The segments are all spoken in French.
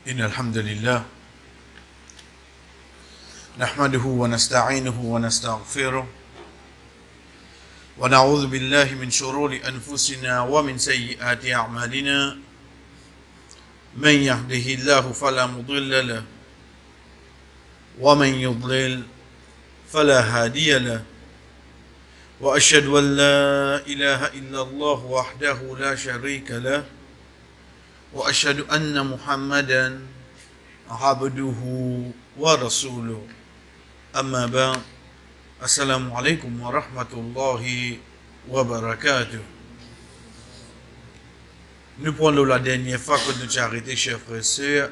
إن الحمد لله نحمده ونستعينه ونستغفره ونعوذ بالله من شرور أنفسنا ومن سيئات أعمالنا من يهده الله فلا مضل له ومن يضلل فلا هادي له وأشهد أن لا إله إلا الله وحده لا شريك له وأشهد أن محمدا عبده ورسوله أما بعد السلام عليكم ورحمة الله وبركاته. Nous prenons la dernière fois que nous avons arrêté, chers frères et sœurs,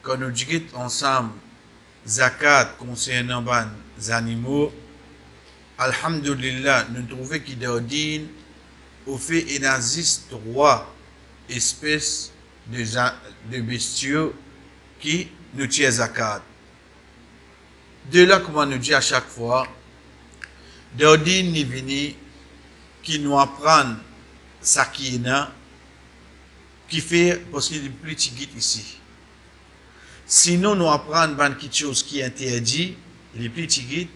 quand nous discutons ensemble zakat concernant les animaux. Alhamdulillah, nous trouvons qu'il d'ordine au fait il existe 3 espèces de bestiaux qui nous tirent zakat. De là, comment nous dit à chaque fois, d'ordine ni vini qui nous apprend ça qui est là, qui fait parce qu'il est plus petit ici. Sinon, nous apprenons quelque chose qui est interdit, il est plus petit.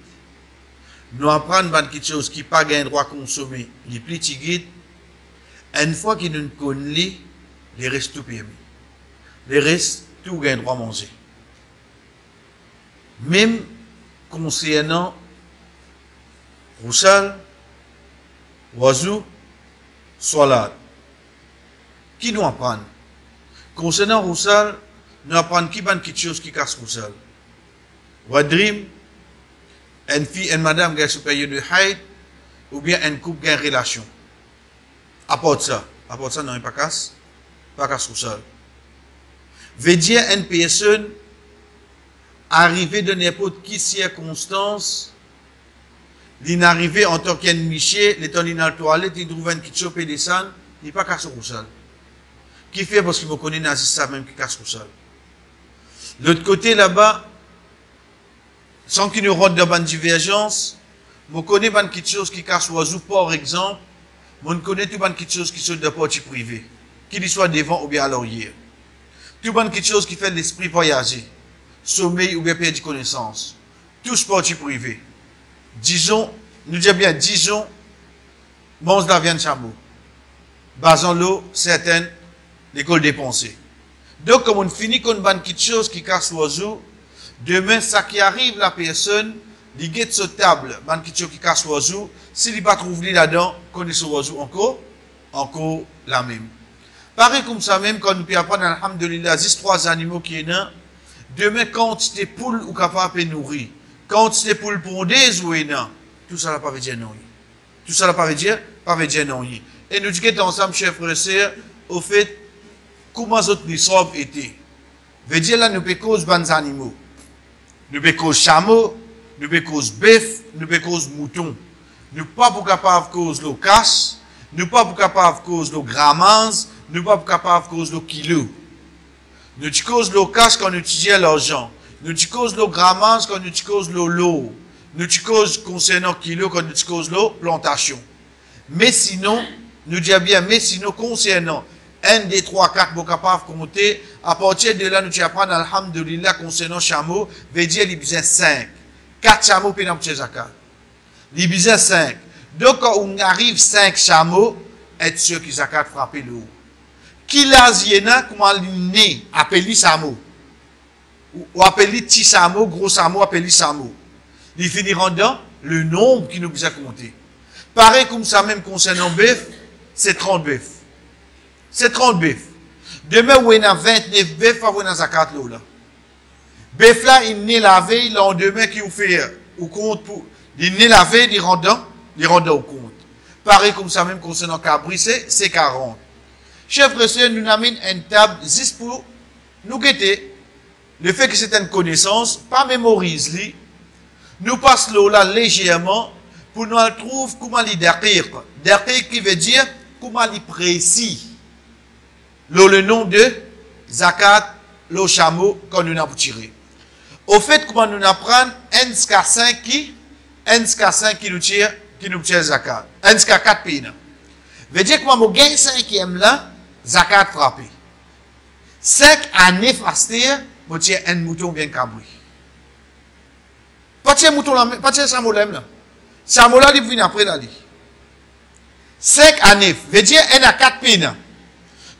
Nous apprenons quelque chose qui n'a pas le droit de consommer, il est plus petit. Une fois que nous connaissons, les restes tout permis. Les restes, tout gain droit à manger. Même concernant roussal, oiseau, salade. Qui nous apprend? Concernant roussal, nous apprenons qui ban quelque chose qui casse roussal. Wadrim, une fille, une madame qui a sous période de haïd, ou bien un couple qui a une relation. Apporte ça, non, pas casse roussal. Veut dire une personne arrivée de n'importe quelle circonstance, il arrivé en tant qu'un miché, il est dans la toilette, il trouve un petit chopé descend, il n'est pas casse roussal. Qui fait parce qu'il me connaît nazi ça même qui casse roussal. L'autre côté là-bas, sans qu'il nous rentre dans une divergence, je connais quelque chose qui casse oiseau, par exemple, je connais tout quelque chose qui sont de partie privée, qu'il soit devant ou bien à l'arrière. Tout quelque chose qui fait l'esprit voyager, sommeil ou bien perdre connaissance. Tout partie privée. Disons, nous disons bien, mange la viande chameau. Basons l'eau, certaines, l'école des pensées. Donc, comme on finit qu'on ban quelque chose qui casse l'oiseau, demain, ça qui arrive, la personne, il guette sur table, ban quelque chose qui casse l'oiseau, s'il n'est pas trouvé là-dedans, connaît ce oiseau encore la même. Pareil comme ça même, quand nous pouvons apprendre, alhamdulillah, 3 animaux qui sont là, demain, quantité poule ou capable de nourrir, quantité poule pondée ou là, tout ça n'a pas veut dire non. Tout ça n'a pas veut dire non. Et nous disons ensemble, chers frères et sœurs, au fait, comment notre nisab était. Veut dire là, nous pouvons cause des animaux. Nous pouvons cause chameau, nous pouvons cause bœuf, nous pouvons cause mouton. Nous pas pour capable cause le cash, nous pas pour capable cause le grammage, nous pas pour capable cause le kilo. Nous cause le cash quand nous utilisons l'argent. Nous cause le grammage quand nous cause le lot. Nous cause concernant kilo quand nous cause la plantation. Mais sinon, nous disons bien, mais sinon concernant 1, 2, 3, 4, nous capable de compter. À partir de là, nous apprenons, alhamdulillah, concernant chameau, veut dire, il y a besoin 5. 4 chameaux, puis nous avons zakat. Il y a besoin 5. Donc, quand on arrive 5 chameaux, être sûr qu'ils zakat frapper le haut. Qui l'a zéna, comment il né, appelé chameau. Ou appelé petit chameau, gros chameau, appelé chameau. Il finira dans le nombre qui nous besoin compter. Pareil comme ça, même concernant bœuf, c'est 30 bœufs. C'est 30 bœufs. Demain, où il y a 29 bœufs, il y a zakat là. Bœuf là, il n'est lavé, il a demain qui vous fait au compte pour. Il n'est lavé, il rentre au compte. Pareil comme ça, même concernant cabri, c'est 40. Chef frère, nous avons une table juste pour nous guetter. Le fait que c'est une connaissance, pas mémorise-li. Nous passons là légèrement pour nous trouver comment il décrire. Décrire qui veut dire comment il précis. Le nom de zakat, le chameau, quand nous avons tiré. Au fait, comment nous apprenons, 1,5 qui nous tire zakat. 1,4 pays. Veut dire que moi, mon gain 5e là, zakat frappé. 5 années fastir, vous tiens un mouton bien cabri. Pas tiens mouton là, pas tiens samolem là. Samola, il vient après là. 5 années, veut dire 1 à 4 peines.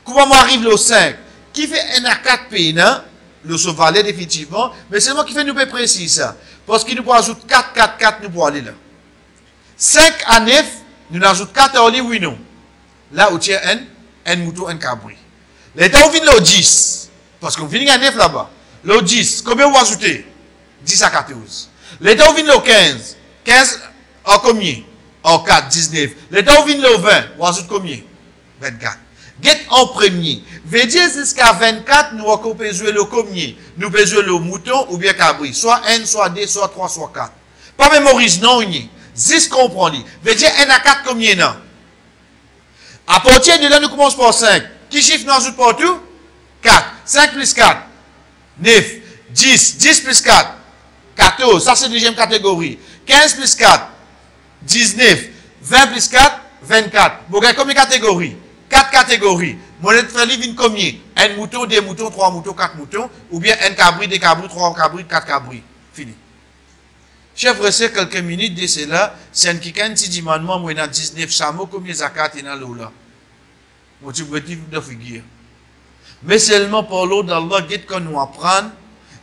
Comment arrive le 5? Qui fait 1 à 4 peines, le sauvalet définitivement, mais c'est moi qui fait nous précis ça. Parce qu'il nous peut ajouter 4, 4, 4, nous pour aller là. 5 à 9, nous ajoutons 4 à aller, oui, non. Là, où tient un mouton, un cabri. L'état où vient le 10, parce qu'on finit à 9 là-bas. Le 10, combien vous ajoutez? 10 à 14. L'état où vient le 15, 15 en combien? En 4, 19. L'état où vient le 20, vous ajoutez combien? 24. Get en premier. Veut dire jusqu'à 24, nous avons jouer le combien? Nous pouvons jouer le mouton ou bien cabri. Soit 1, soit 2, soit 3, soit 4. Pas mémorise, non, ni. 10 comprend. Veut dire 1 à 4 combien non? À partir de là, nous commençons par 5. Qui chiffre nous ajoute partout? 4. 5 plus 4. 9. 10. 10 plus 4. 14. Ça, c'est la deuxième catégorie. 15 plus 4. 19. 20 plus 4. 24. Vous avez combien de catégories? 4 catégories. Mon fait livre combien? Un mouton, 2 moutons, 3 moutons, 4 moutons. Ou bien un cabri, 2 cabris, 3 cabris, 4 cabris. Fini. Chef, reste quelques minutes de cela. C'est un qui quand dit moi, moi, dans 19 chameaux, combien zakat est dans l'eau là? Motivatif de figure. Mais seulement pour l'eau d'Allah, guette qu'on nous apprend,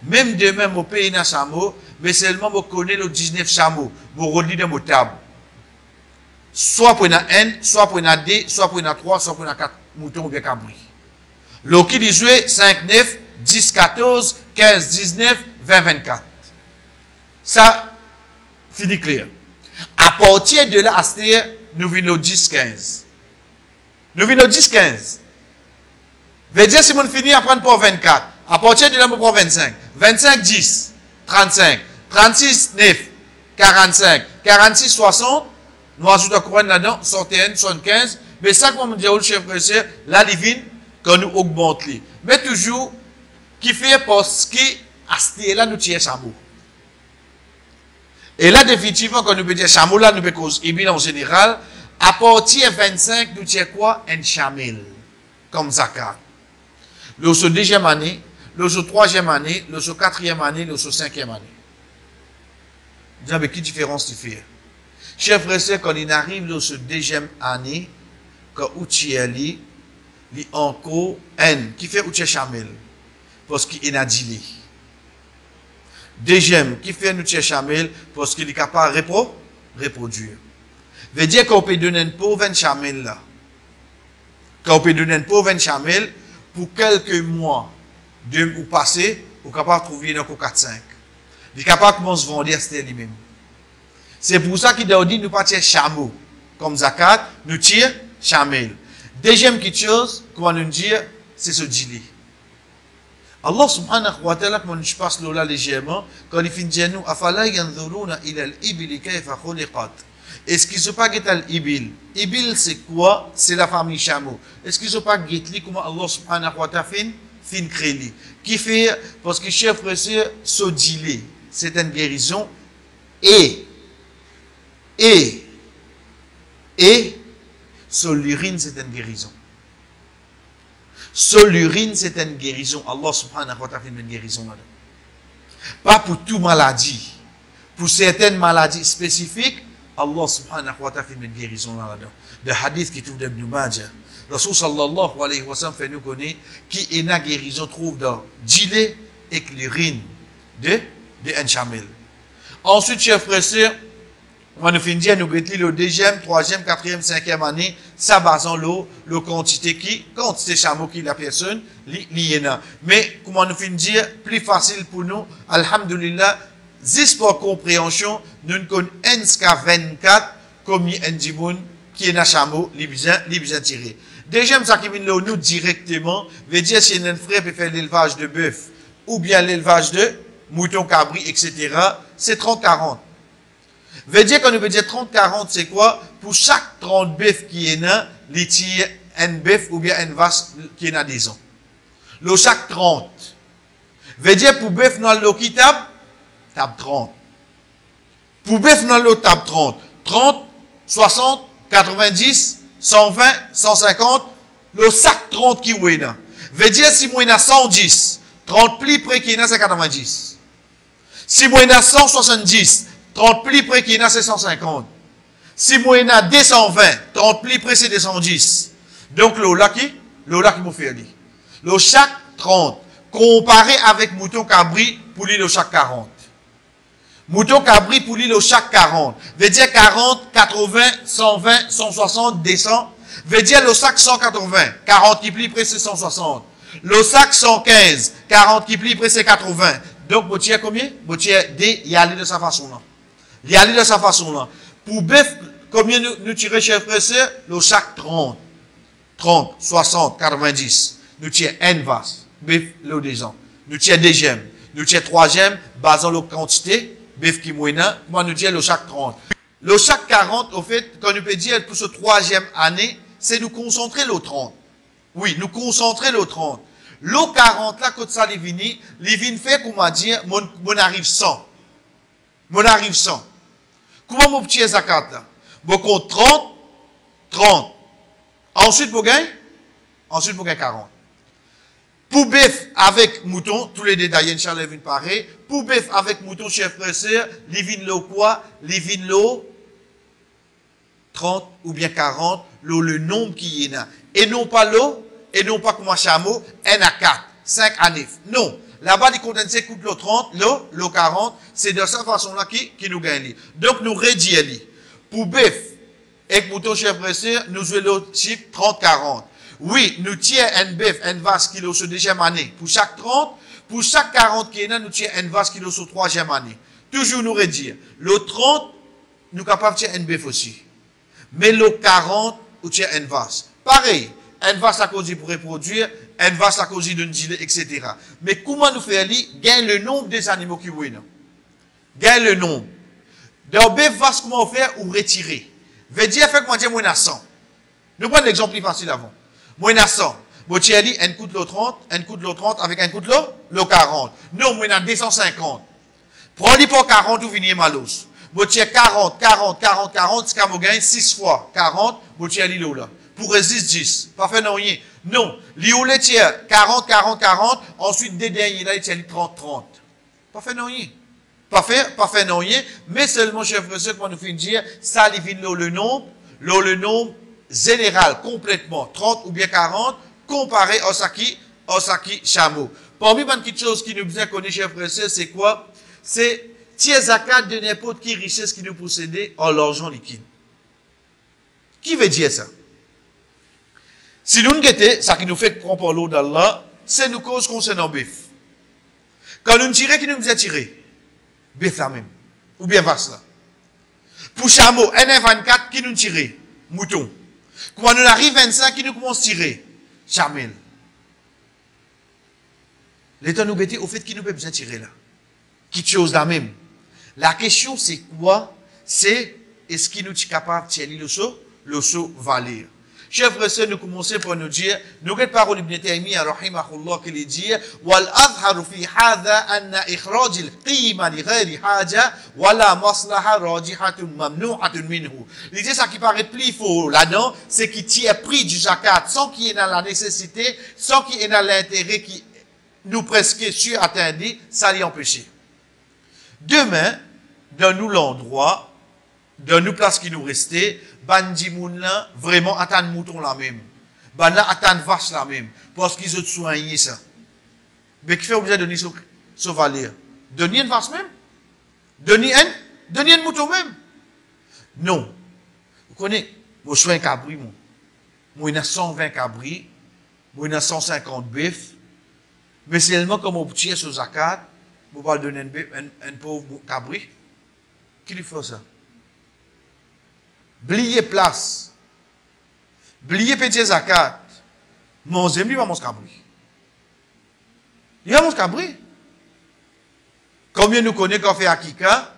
même demain, mon pays dans chameau, mais seulement vous connaissez le 19 chameaux, vous redit dans mon table. Soit pour une 1, soit pour une 2, soit pour une 3, soit pour une 4 moutons ou bien cabri. Le qui dit jouer 5, 9, 10, 14, 15, 19, 20, 24. Ça, fini clair. À partir de là, nous venons au 10, 15. Nous venons au 10, 15. Veut dire si on finit à prendre pour 24. À partir de là, on prend 25. 25, 10. 35. 36, 9. 45. 46, 60. Nous ajoutons la couronne là-dedans. 61, 75. Mais ça, comme on dit au chef président, la divine, quand nous augmentons. Mais toujours, qui fait parce que, à ce là, nous tirons chameau. Et là, définitivement, quand nous peut dire chameau, là, nous peut cause ibil en général. À partir de 25, nous tirons quoi? Un chamel. Comme zakat. Le sur deuxième année, le sur troisième année, le sur quatrième année, le sur cinquième année. Dis avec quelle différence tu fais? Chef frère, quand il arrive le sur deuxième année, quand tu es allé, il y a encore un qui fait outil chamel. Parce qu'il a dit. Deuxième, qui fait outil chamel, parce qu'il est capable de reproduire. Veut dire qu'on peut donner un pauvre un chamel là. Qu'on peut donner un pauvre un chamel, pour quelques mois ou passé, vous êtes capable de trouver encore 4-5. Vous êtes capable de commencer à vendre c'était lui-même. C'est pour ça qu'il a dit nous pas tirer chameau. Comme zakat, nous tirons chamel. Deuxième chose, comment nous dire, c'est ce dîner. Allah subhanahu wa ta'ala, quand je passe là légèrement, quand il finit de nous, afala yanzuruna ila al-ibili kayfa khuliqat. Est-ce qu'ils ne sont pas guettés l'ibil? Ibil, c'est quoi? C'est la famille chameau. Est-ce qu'ils ne sont pas guettés comment Allah subhanahu wa ta'ala fin créé? Qui fait, parce que chef frère, ce dilé, c'est une guérison, et, sur l'urine, c'est une guérison. Sur l'urine, c'est une guérison. Allah subhanahu wa ta'ala fait une guérison là-dedans. Pas pour toute maladie. Pour certaines maladies spécifiques, Allah subhanahu wa ta'ala fait une guérison là-dedans. Le hadith qui trouve d'Ibn Majah. Rasul sallallahu alayhi wa sallam fait nous connaître qui est la guérison trouve dans gilet et l'urine de un chamel. Ensuite, chers frères et sœurs, on nous finit nous guetter le deuxième, troisième, quatrième, cinquième année, ça basant l'eau, le quantité chameau qui la personne, l'INA. Mais, comment nous finit dire, plus facile pour nous, alhamdulillah, juste pour compréhension, nous ne connaissons qu'à 24 comme un dimoun qui est un chameau, les besoin tiré. Deuxième, ça qui vient là, nous directement, veut dire si un frère peut faire l'élevage de bœuf, ou bien l'élevage de mouton, cabri, etc., c'est 30-40. Veut dire qu'on veut dire 30-40, c'est quoi? Pour chaque 30 bœufs qui est là, il tire un bœuf ou bien une vache qui est là 10 ans. Le chaque 30. Veut dire pour bœuf dans l'eau qui tape 30. Pour bœuf dans l'eau tape 30. 30, 60, 90, 120, 150, le sac 30 qui est là. Veut dire, si moi, il y a 110, 30 plis près qu'il y a, c'est 90. Si moi, il y a 170, 30 plis près qu'il y a, c'est 150. Si moi, il y a 220, 30 plis près, c'est 210. Donc, l'ola qui m'a fait dire. Le chaque 30, comparé avec mouton cabri, pour lui, le chaque 40. Mouton cabri, pour lui, le chaque 40. Veut dire 40, 80, 120, 160, 200. Veut dire le sac 180, 40 qui plie près, c'est 160. Le sac 115, 40 qui plie près, c'est 80. Donc, vous tirez combien? Vous tirez D, il y a allé de sa façon-là. Il y a allé de sa façon-là. Pour bœuf, combien nous tirons, chef frère, le sac 30. 30, 60, 90. Nous tirons N vases. Bœuf, le deuxième. Nous tirons deuxième. Nous tirons troisième, basant la quantité. Bœuf qui moyenne. Moi, nous tirons le chaque 30. Le chaque 40, au fait, quand nous peut dire pour ce troisième année, c'est nous concentrer le 30. Oui, nous concentrer le 30. Le 40, là, quand ça, les vins fait, comment dire, mon arrive 100. Mon arrive 100. Comment mon petit zakat, là? Bon, compte 30, 30. Ensuite, vous gagnez? Ensuite, vous gagnez 40. Pour bœuf avec mouton, tous les détails, Inch'Allah, vin pareil. Pour bœuf avec mouton, chef frère, les vins l'eau quoi? Les vins l'eau 30 ou bien 40, le nombre qui y a. Et non pas l'eau, et non pas comme un chameau, un à 4, 5 à 9. Non. Là-bas, les condensés coupent le 30, le 40, c'est de cette façon-là qui nous gagne. Donc, nous rédions. Pour bœuf, avec mouton, chef frère, nous jouons le type 30-40. Oui, nous tirons un bœuf, un vase qui est sur deuxième année. Pour chaque 30, pour chaque 40 qui est là, nous tirons un vase qui est sur troisième année. Toujours nous redire. Le 30, nous sommes capables de tirer un bœuf aussi. Mais le 40, nous tirons un vase. Pareil, un vase à cause pour reproduire, un vase à cause d'une gilet, etc. Mais comment nous faire aller? Gagne le nombre des animaux qui oui, non? Gagne le nombre. Dans bœuf vase, comment faire? Ou retirer. Veut dire, fait comment dire, moi, 100. Nous prenons l'exemple plus facile avant. Moi, 100. Bon, tu as dit, un coup de l'eau 30, un coup de l'eau 30, avec un coup de l'eau 40. Non, moi, 250. Prends-les pour 40 ou venir malos. Bon, tu as 40, 40, 40, 40, c'est comme gagne 6 fois 40, bon, tu as l'îlot là. Pour résister 10. Pas fait non rien. Non. L'îlot, tu as 40, 40, 40, ensuite, des derniers là, tu as 30, 30. Pas fait non rien. Pas fait non rien, mais seulement, chef frère, pour nous faire dire, ça, il vient le nombre général, complètement, 30 ou bien 40, comparé au saki chameau. Parmi les petites choses qui nous bien connaître, chef frère, c'est quoi? C'est, tiers zakat de n'importe qui richesse qui nous possédait en l'argent liquide. Qui veut dire ça? Si nous guettons, ça qui nous fait prendre par l'eau d'Allah, c'est nous cause concernant bœuf. Quand nous tirons, qui nous faisait tirer? Bœuf là même. Ou bien vache là. Pour chameau, NF24, qui nous tire? Mouton. Quand nous arrive 25, qui nous commence à tirer? Chamel. L'État nous bêtait au fait qui nous peut bien tirer là. Qui chose là même. La question c'est quoi? C'est est-ce qu'il nous est capable de tirer le saut valer? Chers frères et sœurs, nous commençons par nous dire, nous avons parole Ibn Taymiyyah, rahimahullah, qui dit, وَالْأَظْهَرُ فِي هَذَا أَنَّ إِخْرَاجِ الْقِيمَةِ لِغَيْرِ حَاجَةٍ وَلَا مَصْلَحَةٍ رَاجِحَةٌ مَمْنُوعَةٌ مِنْهُ. Il dit ça qui paraît plus faux là-dedans, c'est qu'il tire prix du zakat sans qu'il y ait dans la nécessité, sans qu'il y ait dans l'intérêt qui nous presque sur atteindre, ça l'y empêche. Demain, dans nous l'endroit, dans nous place qui nous restait, bandi moun là, vraiment attendre mouton la même. Ban là attendre vache la même. Parce qu'ils ont soigné ça. Mais qui fait obligé de donner ce valeur? Donner une vache même? Donner un mouton même? Non. Vous connaissez, moi je suis un cabri, moi il y a 120 cabris, moi il y a 150 bœufs, mais seulement comme on tire sur zakat, vous va donner un pauvre cabri. Qui lui fait ça? Blier place. Blier petit zakat. Mon zemi va mon cabri. Il va mon cabri. Combien nous connaissons qu'on fait akika,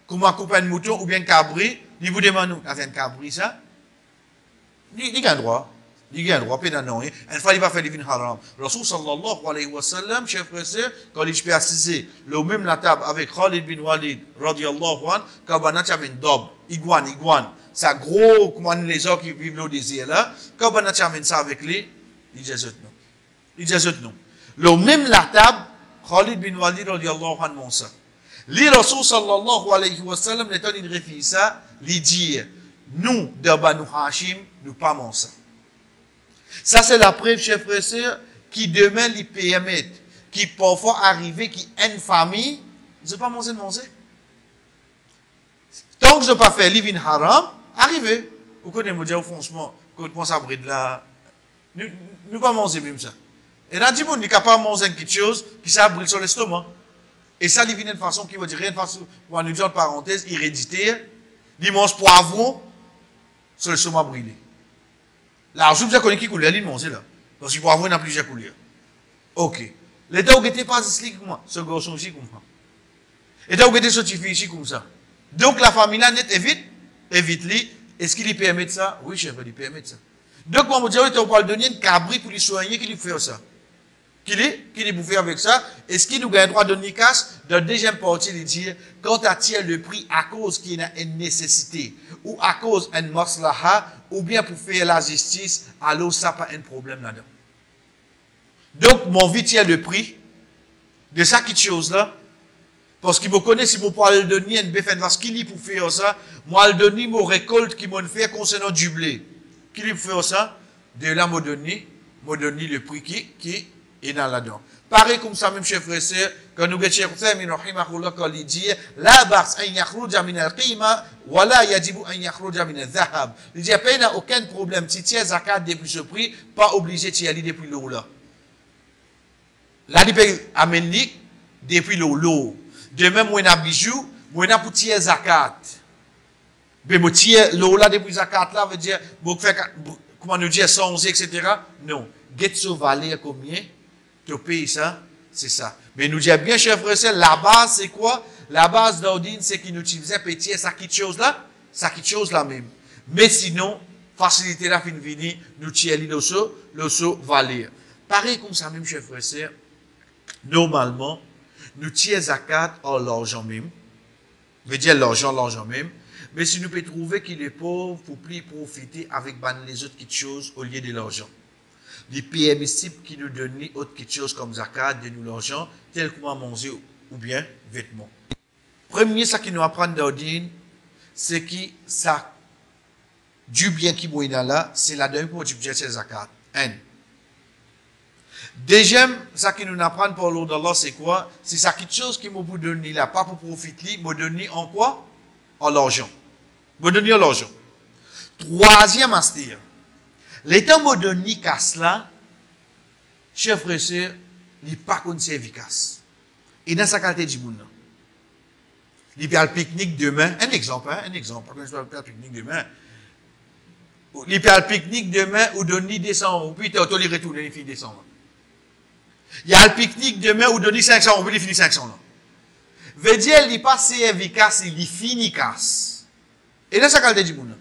comment accompagner un mouton ou bien un cabri, il vous demande nous, un cabri ça? Il a un droit. Il a un droit, pédant non. Une fois, il va faire des vins haram. Rasul sallallahu alayhi wa sallam, chef frère, quand il peut assiser le même la table avec Khalid bin Walid, radiyallahu anhu, quand il a un dob, iguane. C'est gros, comme les gens qui vivent au désert là, quand on a terminé ça avec lui, il dit non. Il dit non. Le même la table, Khalid bin Walid radiallahu anhu ça. Les Rasul sallallahu alayhi wa sallam, l'état il réfléchit ça, il dit, nous, de Banu Hashim, nous pas mon ça. Ça, c'est la preuve, chers frères et sœurs, qui demain, les permettent, qui parfois arriver, qui une famille, ils ne pas manger. Tant que je n'ai pas fait living haram, arrivé. Vous connaissez, moi, dire, franchement, quand on pense à bride là, nous pas manger même ça. Et là, dit, on n'est capable de manger quelque chose qui s'abrite sur l'estomac. Et ça, il vient de façon qui veut dire, une façon, pour nous dire, entre parenthèses, héréditaire, il mange poivron sur l'estomac brûlé. Là, je vous connais qui couleur, il mange là. Parce que le poivron n'a plusieurs couleurs. Ok. L'état où était pas ici comme moi, ce garçon ici comme moi. L'état où était sorti ici comme ça. Donc, la famille là, net évite lui. Est-ce qu'il lui permet ça? Oui, chef, il lui permet ça. Donc, moi, je dis, on parle de donner un cabri pour lui soigner, qui lui fait ça. Qui lui bouffe avec ça? Est-ce qu'il nous gagne droit de casse? Dans la deuxième partie, il dit, quand tu attires le prix à cause qu'il y a une nécessité, ou à cause d'une maslaha, ou bien pour faire la justice, alors ça pas un problème là-dedans. Donc, mon vie tient le prix de ça, quelque chose là. Parce qu'il me connaît, si je parle de donner une béfène, parce qu'il y pour faire ça, moi, le donner mon récolte qui m'a fait concernant du blé. Qui lui fait ça? De là, m'a donné le prix qui est dans là-dedans. Pareil comme ça, même chef frère, quand nous avons quand il dit, la bas an yakhruja min al-qima, wa la yajibu an yakhruja min al-dhahab. Il dit, il n'y a aucun problème. Si tu as zakat depuis ce prix, pas obligé de y aller depuis l'eau là. Là, il peut amener depuis l'eau. De même, moi, un bijou, moi, un pour tirer zakat. Mais moi, tirer l'eau là depuis zakat là, veut dire, comment nous dire, 111, etc. Non. Get so valeur combien? Tu payes ça, c'est ça. Mais nous dit bien, chers frères, la base, c'est quoi? La base d'Audine, c'est qu'il utilisait petit ça quelque chose là même. Mais sinon, facilité la fin venir, nous tirer le so valeur. Pareil comme ça même, chers frères, normalement, nous tirons zakat en l'argent même. Veut dire l'argent même. Mais si nous pouvons trouver qu'il est pauvre pour plus profiter avec les autres petites choses au lieu de l'argent. Les permissibles qui nous donnent autre quelque chose comme zakat, de nous l'argent, tel qu'on manger ou bien vêtements. Premier, ça qui nous apprend d'ordine, c'est que ça, du bien qui est là, c'est la deuxième pour utiliser ces zakat. Un. Deuxième, ça qui nous apprend par l'ordre d'Allah, c'est quoi? C'est ça quelque chose qui m'a donné là, pas pour profiter, m'a donné en quoi? En l'argent. M'a donné en l'argent. Troisième aspect. L'état m'a donné casse là, chers frères et sœurs, il n'est pas qu'on s'est efficace. Et dans sa qualité du monde. Il fait le pique-nique demain. Un exemple. Il fait le pique-nique demain. Il fait le pique-nique demain ou donner 200 euros, puis tu as autorisé retourner les filles 200 euros. Il y a le pique-nique demain ou donner 500 euros, puis il finit 500 euros. Veut dire, il n'est pas si efficace, il finit casse. Et dans sa qualité du monde.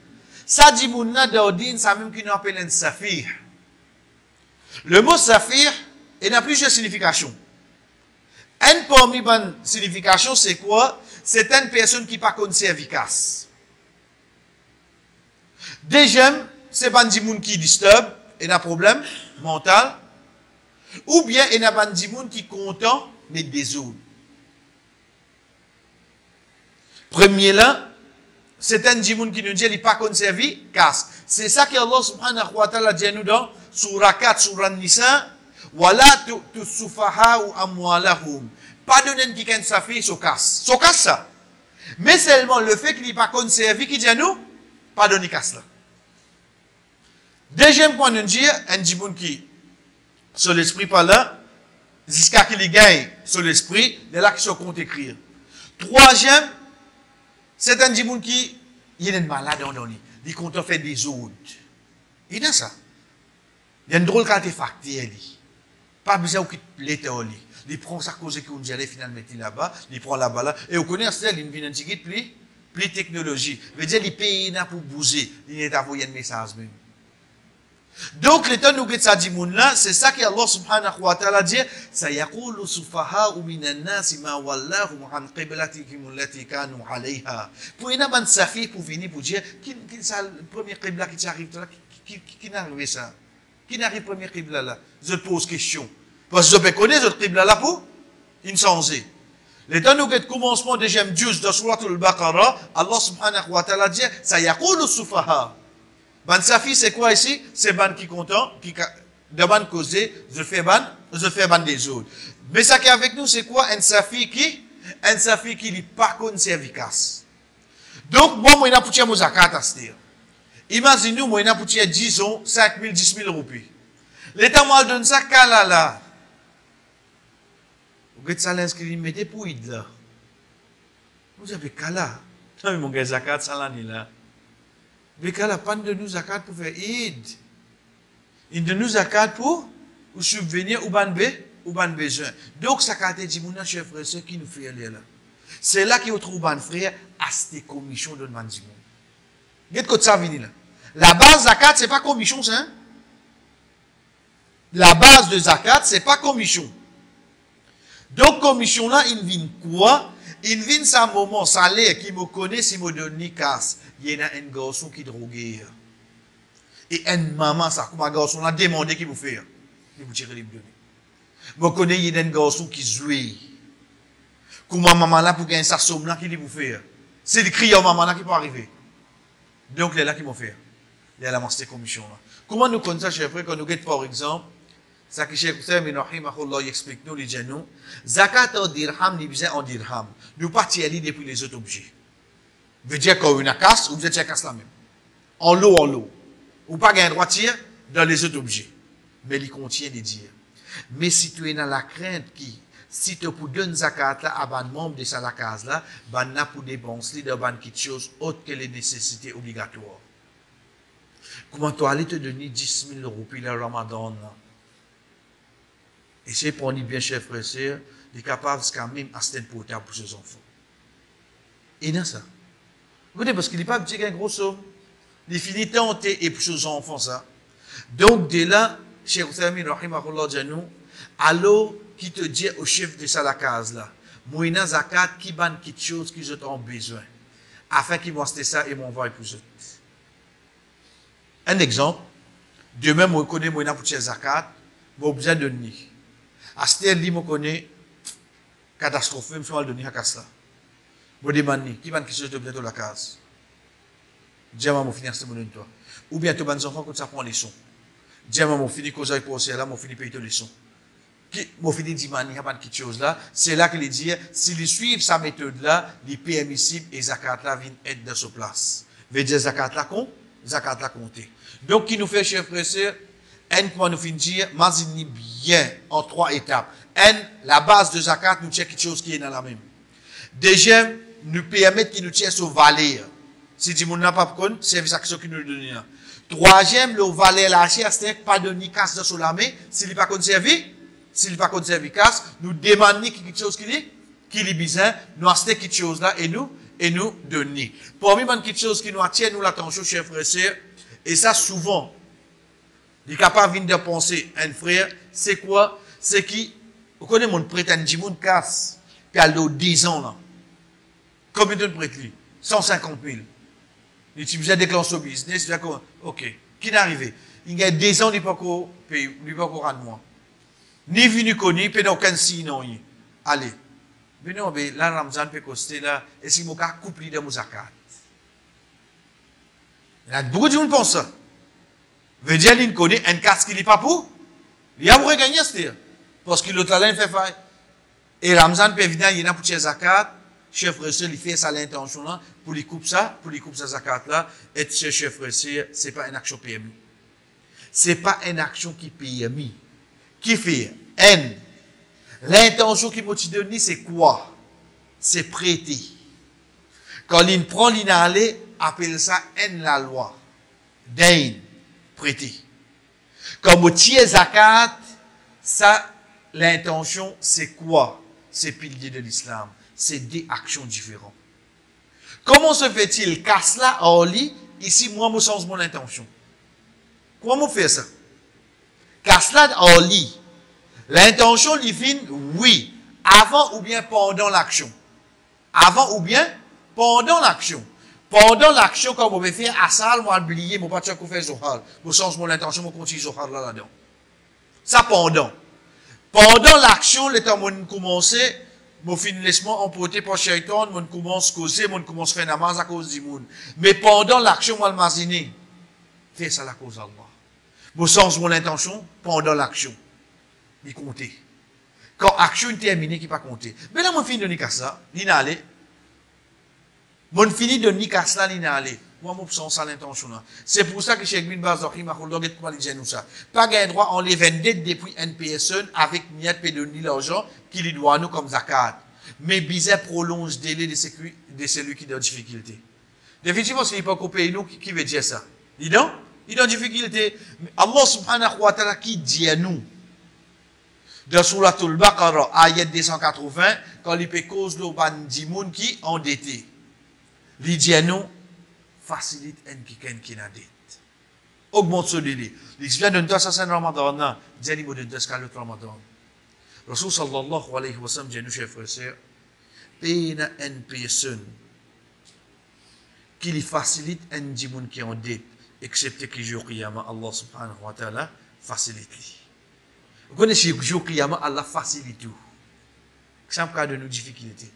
Ça dit mouna d'ordine, ça même qui nous appelle un saphir. Le mot saphir, il a plusieurs significations. Une parmi les significations, c'est quoi? C'est une personne qui pas connaît efficace. Deuxième, c'est pas un monde qui disturbe, il a un problème mental. Ou bien, il y a un monde qui est content, mais désordre. Premier là, c'est un djimoun qui nous dit qu'il n'est pas conservé, casse. C'est ça que Allah subhanahu wa ta'ala dit nous dans Surah 4, Surah Nisa, Wala tu sufaha ou amwalahum. Pas donner qui can safi, so casse. So casse ça. Mais seulement le fait qu'il n'est pas conservé, qui dit à nous, pas donner casse là. Deuxième point de dire, un djimoun qui, sur l'esprit par là, jusqu'à qu'il gagne sur l'esprit, il est là qui se compte écrire. Troisième, c'est un djimoun qui, il est malade en donné. Il compte faire des autres. Il a ça. Il y a une drôle qualité factuelle. Pas besoin de l'état. Il prend sa cause qu'on dirait finalement là-bas, il prend là-bas là. Et on connaît ça, il vient un petit plus technologie. Il veut dire, il paye pour bouger. Il n'est pas envoyé un message même. Donc, l'état nous dit ça dit là, c'est ça que Allah subhanahu wa ta'ala dit, sayaqulu sufaha'u minan nasi ma wallahu an qiblatihim allati kanu 'alayha. Pour une bande safi pour venir pour dire qui ça le premier qibla qui arrive là qui n'arrive ça. Qui n'arrive premier qibla là? Je pose question. Parce que je peux connaître votre qibla là pour insensé. Les temps où le commencement deuxième juz de Surat al-Baqarah, Allah subhanahu wa ta'ala dit, ça yaqulu sufaha. Ban safi, c'est quoi ici? C'est ban qui content, qui demande causer, je fais ban des autres. Mais ça qui est avec nous, c'est quoi? Un safi qui n'est pas qu'on efficace. Donc, moi, je n'ai pas de zakat à se dire. Imaginez-nous, moi, je n'ai pas de, disons, 5 000, 10 000 roupies. L'État m'a donné ça, là. Vous avez ça l'inscrit, mettez pour id là. Vous avez kala. Non, mais mon gars, zakat, ça l'année là. Mais kala, pas de nous zakat pour faire id. Il de nous zakat pour subvenir ou ban besoin. Donc, ça a été dit, mon chef frère, ce qui nous fait là. C'est là qu'il trouve ban frère à cette commission de Mandimon. Qu'est-ce que ça vient là? La base zakat, c'est pas commission, ça. Hein? La base de zakat, c'est pas commission. Donc, commission là, il vient quoi? Il vient ça moment, salaire qui me connaît, si me donne ni casse. Il y a un garçon qui drogue. Et une maman, ça, comme un garçon là, demandé qu'il vous fait. Il vous tire les données. Je connais, il y a un garçon qui joue. Comme ma maman là, pour gagner sa somme là, qu'il vous fait. C'est le cri à maman là qui peut arriver. Donc, il est là qui m'a fait. Il y a la master commission là. Comment nous connaissons ça, chers frères, quand nous guettons par exemple, ça que Cheikh Hussein bin Rahimahullah explique nous, les gens, zakat en dirham, ni besoin en dirham. Nous partis à l'idée depuis les autres objets. Veut dire qu'on a une casse, ou vous êtes une casse là même. En l'eau. Ou pas gagner droit tir dans les autres objets. Mais il contient des dires. Mais si tu es dans la crainte qui, si tu pour donner zakat là, à ban membre de ça la case là, ban n'a pour dépenser de ban quelque chose autre que les nécessités obligatoires. Comment tu allais te donner 10 000 roupies le Ramadan là? Et c'est pour nous bien, chers frères et sœurs, il est capable quand même d'acheter portable pour ses enfants. Et dans ça. Vous voyez, parce qu'il n'est pas petit un gros somme. Il finit tenter et pour ses enfants ça. Donc, de là, Cheikh Hussein bin Rahimahullah Janou, alors, qui te dit au chef de ça la case là, moi, zakat, qui ban quelque chose qu'ils ont besoin, afin qu'ils m'achètent ça et m'envoient pour eux. Un exemple, demain, moi, je connais moi, pour zakat, j'ai besoin de nid. Aster li mo connaît catastrophe même si on le donner à casa. Bo demande qui va quelque chose de bientôt la case. Diama mo finir ce mon toi. Ou bien tu ban enfants quand ça prend les sons. Diama mo fini cause avec pour là mo fini payer les sons. Qui mo fini dit mani a pas quelque chose là, c'est là que les dire s'ils suivent sa méthode là, les permissible et zakat là viennent être dans ce place. Veut dire zakat là compter. Donc qui nous fait chers frères et sœurs comment nous finir, mazini bien en 3 étapes. La base de zakat, nous tient quelque chose qui est dans la même. Deuxième, nous permettre qu'il nous tient sur valeur. Si tu n'as pas de service action qui nous donne. Troisième, le valeur la chair, c'est pas de ni casse sur la main. S'il n'est pas conservé, casse, nous demandons quelque chose qui est bizarre, nous achetons quelque chose là et nous donner. Pour moi, quelque chose qui nous attire, nous l'attention, chers frères et sœurs, et ça souvent, il est capable de penser, un frère, c'est quoi? C'est qui, vous connaissez mon prêtre, un mon casse, puis à l'eau 10 ans là. Combien de prêtres lui? 150 000. Il dit, vous avez déclenché au business, d'accord, ok. Qui n'est arrivé? Il y a 10 ans, il n'est pas encore payé, il n'est pas encore rendre moi. Ni venu connu, puis aucun signe, non. Allez. Mais non, mais là, Ramzan peut coster là, et si mon cas couple de mon zakat. Il y a beaucoup de gens qui pensent ça. Veut dire qu'il connaît un casque qui n'est pas pour. Il a pour gagner, c'est-à-dire. Parce que le talent fait faille. Et Ramzan peut venir, il y a pour zakat. Chef frère, il fait ça l'intention là, pour lui couper ça zakat là. Et chef frère, c'est pas une action PMI. C'est pas une action qui PMI. Qui fait N. L'intention qui motive donner, c'est quoi? C'est prêter. Quand il prend l'inalé, appelle ça N la loi. Dain. Prêter. Comme au tiers zakat, ça, l'intention, c'est quoi? C'est pilier de l'islam. C'est des actions différentes. Comment se fait-il? Car cela, en lit, ici, moi, je change mon intention. Comment on fait ça? Car cela, en lit, l'intention, il vient, oui, avant ou bien pendant l'action. Avant ou bien pendant l'action. Pendant l'action, quand vous fait à ça, moi, oublier, moi, pas de qu'on fait Zohar. Moi, change mon intention, moi, continue Zohar là-dedans. Ça, pendant. Pendant l'action, le temps où on commence, mon fin laisse-moi emporter par Shaitan, on commence à causer, on commence à faire namaz à cause du monde. Mais pendant l'action, moi, le mazine, fais ça à la cause d'Allah. Moi, change mon intention pendant l'action. Il comptait. Quand l'action est terminée, qui pas compter. Mais là, moi, finis de niquer ça, il n'a allé. Moi, fini de niquer ça, il n'a allé. Moi, je sens ça l'intention là. C'est pour ça que Cheikh Bin Baz, nous ça. Pas gain droit, on les vendait depuis NPSE avec Niat Pédoni l'argent qui lui doit nous comme zakat. Mais bizarre prolonge le délai de celui qui est en difficulté. Définitivement, ce n'est pas qu'on paye nous qui veut dire ça. Il est en difficulté. Allah subhanahu wa ta'ala qui dit à nous, dans Suratul Baqarah, ayat 280, quand il peut cause de bandimoun qui endetté. Il dit à nous, facilite un qui n'a dette. Augmente ce délai. Il vient de nous ça c'est Ramadan, il dit de nous le Ramadan. Rasul sallallahu alayhi wa sallam dit nous chers frères et sœurs, paye une personne qui lui facilite un dimoun qui en dette, excepté que jour qiyamah, Allah subhanahu wa ta'ala facilite lui. Vous connaissez le jour qiyamah, Allah facilite tout. C'est un cas de nos difficultés.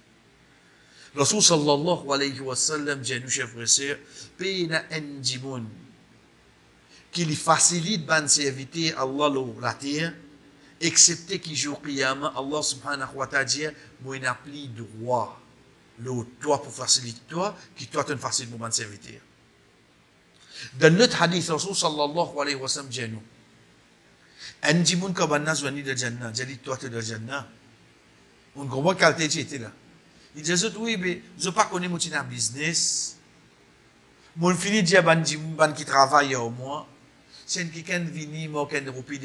Rasul sallallahu alayhi wa sallam dit nous chers frères et sœurs, paye un dimoun qui lui facilite ban serviteur Allah la terre, excepté que jour qiyamah, Allah subhanahu wa ta'ala dit, moi n'a plus droit, le toi pour faciliter toi, qui toi te facilite mon ban serviteur. Dans notre hadith, Rasul sallallahu alayhi wa sallam dit nous, un dimoun qui va nous venir de Jannah, dit toi tu es de Jannah, on comprend quelle tu étais là. Il dit, oui, mais je ne sais pas connaître mon business. Mon fini de dire, ban qui travaille au moins. C'est quelqu'un qui vient, moi, qui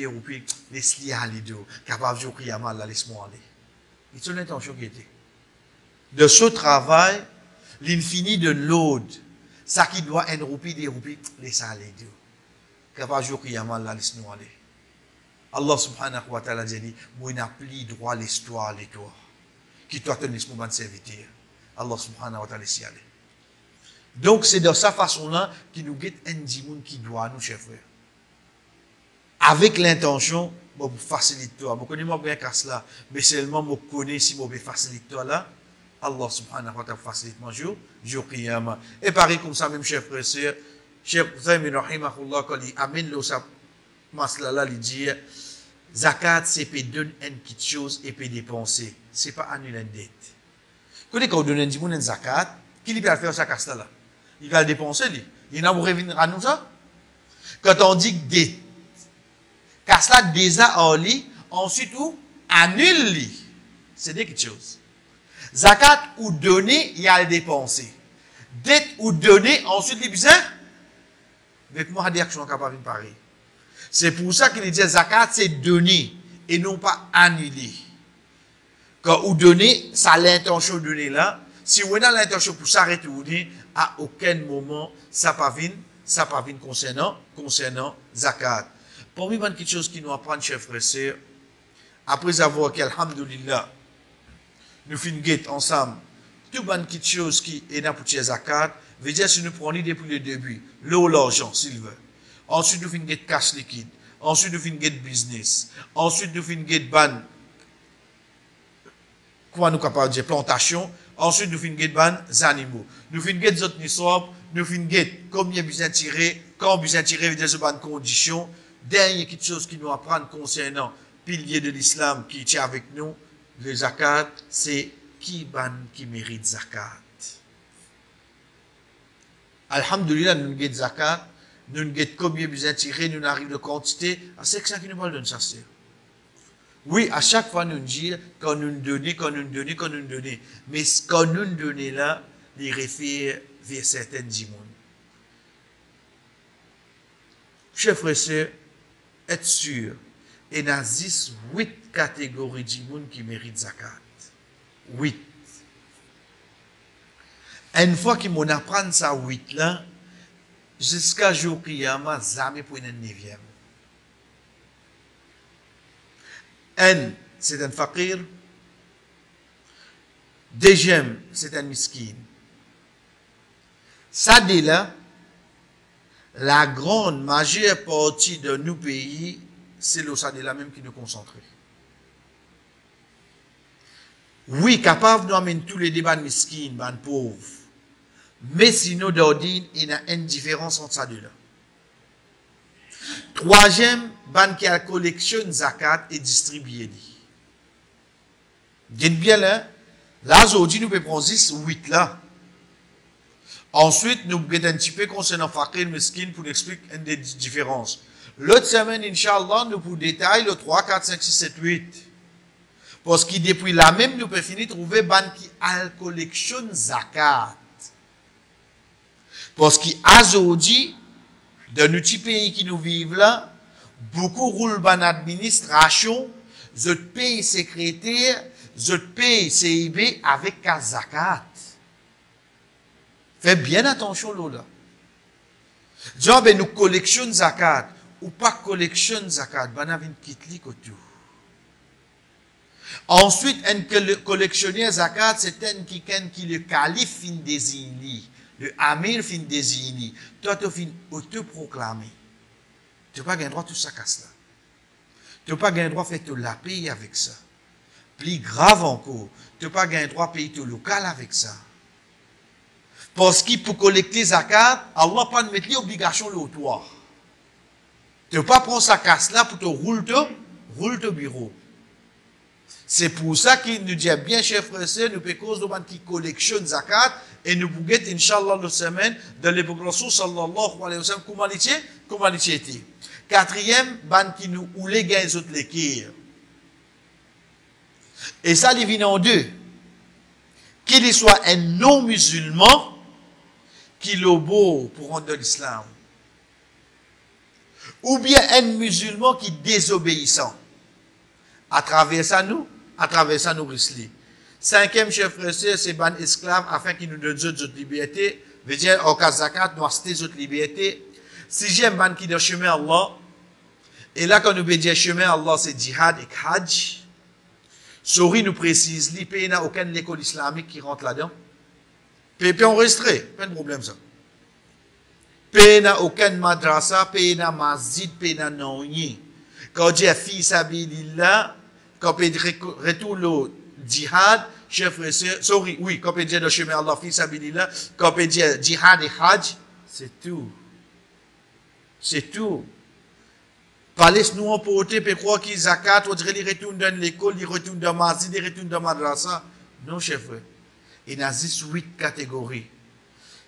roupi, laisse-le aller, capable de jouer à mal, laisse-moi aller. Et c'est l'intention qui était. De ce travail, l'infini de l'autre, ça qui doit être roupi, laisse aller, capable de jouer à mal, laisse-nous aller. Allah subhanahu wa ta'ala dit, moi, n'a plus droit à l'histoire, les toi. Qui doit tenir ce moment de serviteur. Allah subhanahu wa ta'ala s'y aller. Donc, c'est de sa façon-là qu'il nous guette un dimoun qui doit nous, chers frères. Avec l'intention, pour faciliter toi. Je connais bien qu'à cela, mais seulement je connais si je facilite toi là. Allah subhanahu wa ta'ala facilite mon jour qiyamah. Et pareil comme ça, même chers frères et sœurs, Cheikh Zaymin rahimahullah, quand il amène le masla là, il dit, zakat, c'est pour donner une petite chose et pour dépenser. C'est pas annuler une dette. Quand on donne un zakat, qui lui peut faire ça casse là? Il va le dépenser, lui. Il n'a pas revenir à nous ça? Quand on dit dette, casse là déjà en lit, ensuite ou annule lui. C'est des quelque chose. Zakat ou donner, il y a le dépenser. Dette ou donner, ensuite les bizarres. Avec moi, des actions capables de pareil. C'est pour ça qu'il dit zakat, c'est donner et non pas annuler. Quand vous donnez, ça a l'intention de donner là. Si vous avez l'intention pour s'arrêter ou donner, à aucun moment, ça pas vient concernant zakat. Pour moi, quelque chose qui nous apprend, chers frères et sœurs, après avoir qu'alhamdoulilah, nous finissons ensemble, tout quelque chose qui est dans pour zakat, veut dire si nous prenons depuis le début, l'eau, l'argent, s'il veut. Ensuite, nous finissons cash liquide. Ensuite, nous finissons business. Ensuite, nous finissons ban. Comment nous capables de dire plantation. Ensuite, nous finissons ban animaux. Nous finissons des autres nisab. Nous finissons combien besoin tirer. Quand besoin tirer, des bonnes conditions. Dernière quelque chose qui nous apprend concernant pilier de l'islam qui tient avec nous, le zakat, c'est qui mérite zakat. Alhamdulillah, nous avons zakat. Nous avons combien besoin tirer, nous arrivons de quantité, c'est ça qui nous parle de ça. Oui, à chaque fois nous disons, quand nous donnons, mais quand nous donnons là, il réfère vers certaines dimones. Chers frères et sœurs, être sûr, il y a 8 catégories de dimones qui méritent zakat. 8. Une fois qu'on apprend ça 8 là, jusqu'à jour qiyamah, jamais pour une 9e. Un, c'est un fakir. Deuxième, c'est un miskin. Ça dit là, la grande majeure partie de nos pays, c'est le ça dit là même qui nous concentre. Oui, capable de nous amener tous les débats de miskin, de pauvres. Mais sinon, d'ordine, il y a une différence entre ça deux là. Troisième, ban qui a collectionne zakat et distribué. Dites bien là, là aujourd'hui nous pouvons prendre 6 ou 8 là. Ensuite, nous pouvons un petit peu concernant Fakir Miskin pour expliquer une des différences. L'autre semaine, Inch'Allah, nous pouvons détailler le 3, 4, 5, 6, 7, 8. Parce que depuis là même, nous pouvons finir trouver ban qui a collectionne zakat. Parce qu'aujourd'hui, dans nos petits pays qui nous vivent là, beaucoup roulent ban administration, je paye secrétaire, je paye CIB avec zakat. Faites bien attention là. Genre, ben, nous collectionnons zakat, ou pas collectionne zakat, ben, avons une petite autour. Ensuite, un collectionneur zakat, c'est un qui le calife fin désigné, le amir fin désigné. Toi, tu fin autoproclamé. Tu n'as pas le droit de tout ça casse là. Tu n'as pas le droit de faire la payer avec ça. Plus grave encore, tu n'as pas le droit de payer tout local avec ça. Parce que pour collecter zakat, Allah pas de mettre l'obligation au toit. Tu ne peux pas prendre sa casse là pour te rouler ton bureau. C'est pour ça qu'il nous dit bien, chers frères et sœurs, nous pouvons cause de gens qui collectionnent zakat et nous pouvons guetter, Inch'Allah, la semaine de l'époque Rasoul sallallahu alayhi wa sallam, comment il était. Quatrième, ban qui nous ou les gains autres les kir. Et ça, il vient en deux. Qu'il soit un non-musulman qui le beau pour rendre de l'islam. Ou bien un musulman qui est désobéissant. À travers ça, nous risquons. Cinquième chef frère, c'est ban esclave afin qu'il nous donne notre liberté. Veut dire, au cas zakat, nous avons notre liberté. Sixième ban qui est dans chemin Allah. Et là, quand nous veut dire chemin Allah, c'est djihad et hajj. Sori nous précise, il n'y a aucune école islamique qui rentre là-dedans. Puis on resterait, pas de problème ça. Puis n'a aucun madrasa, puis n'a masjid, puis n'a non. Quand j'ai fait sabilillah, quand on retourne le djihad, chef frère, sorry, oui, quand on dit le chemin Allah, fi sabilillah, quand on dit djihad et hajj, c'est tout. C'est tout. Pas laisse-nous emporter, puis croire qu'ils zakat, on dirait qu'ils retournent dans l'école, ils retournent dans masjid, ils retournent dans madrasa. Non, chef frère. Il y a 8 catégories.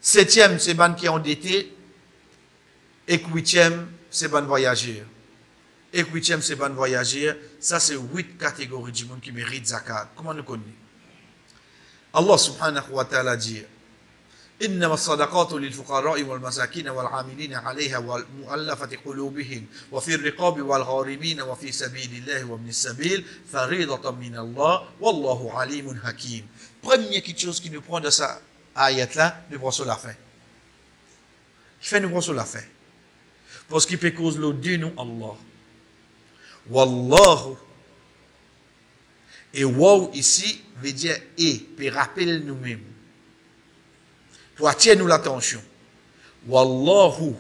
Septième, c'est ban qui est endetté. Et huitième, c'est ban voyageur. Et huitième, c'est ban voyageur. Ça, c'est 8 catégories du monde qui méritent zakat. Comment nous connaissons? Allah subhanahu wa ta'ala dit إنما الصدقات للفقراء والمساكين والعاملين عليها والمؤلفة قلوبهم وفي الرقاب والغارمين وفي سبيل الله وابن السبيل فريضة من الله والله عليم حكيم. Première chose qui nous prend de ça ayat là, nous prend sur la fin. Il fait nous prend sur la fin. Parce qu'il peut cause le Dieu nous Allah. Wallahu. Et wow ici veut dire et, peut rappeler nous-mêmes. Pour attirer nous l'attention. Wallahu.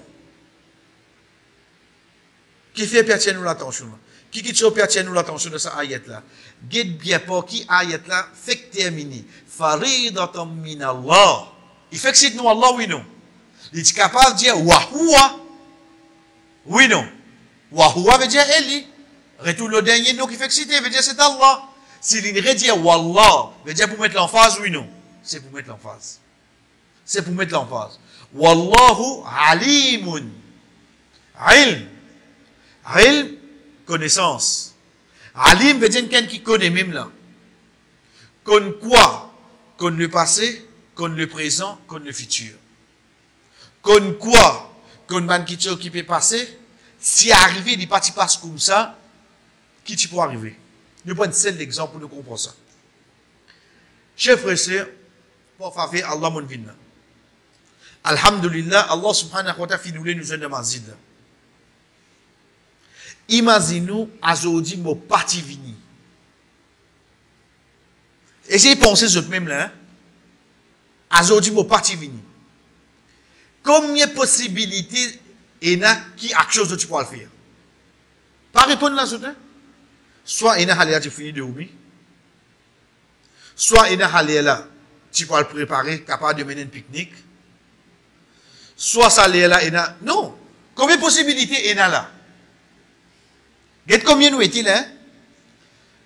Qui fait attirer nous l'attention? Qui peut attirer nous l'attention de cette ayat là? Guide bien pour qui ayat là fait terminer. Faridatan min Allah. Il fait que c'est nous Allah, oui non. Il est capable de dire Wahua. Oui non. Wahua veut dire Eli. Retourne le dernier nom qui fait que c'est veut dire c'est Allah. S'il dit Wallah, veut dire pour mettre l'emphase, oui non. C'est pour mettre l'emphase. C'est pour mettre l'emphase. Wallahu alimun. Ilm. Ilm, connaissance. Alim veut dire quelqu'un qui connaît même là. Connaît quoi? Connaît le passé, connaît le présent, connaît le futur. Connaît quoi? Connaît qui peut passer. Si arrivé, il passe comme ça, qui tu peux arriver? Nous prenons seul l'exemple pour nous comprendre ça. Chers frères et sœurs, pour faveur, Allah mon vina. Alhamdulillah, Allah subhanahu wa ta'ala fait nous nous donne mazid. Imaginez-nous, aujourd'hui, mon parti vini. Essayez de penser ce même là. Aujourd'hui, mon parti vini. Combien de possibilités il y a qui a quelque chose que tu peux le faire? Pas répondre là, soudain. Soit il y a tu finis de oublier. Soit il y a là, tu peux le préparer, capable de mener un pique-nique. Soit ça là, il y a. Non. Combien de possibilités il y a là? Regarde combien nous est-il, hein?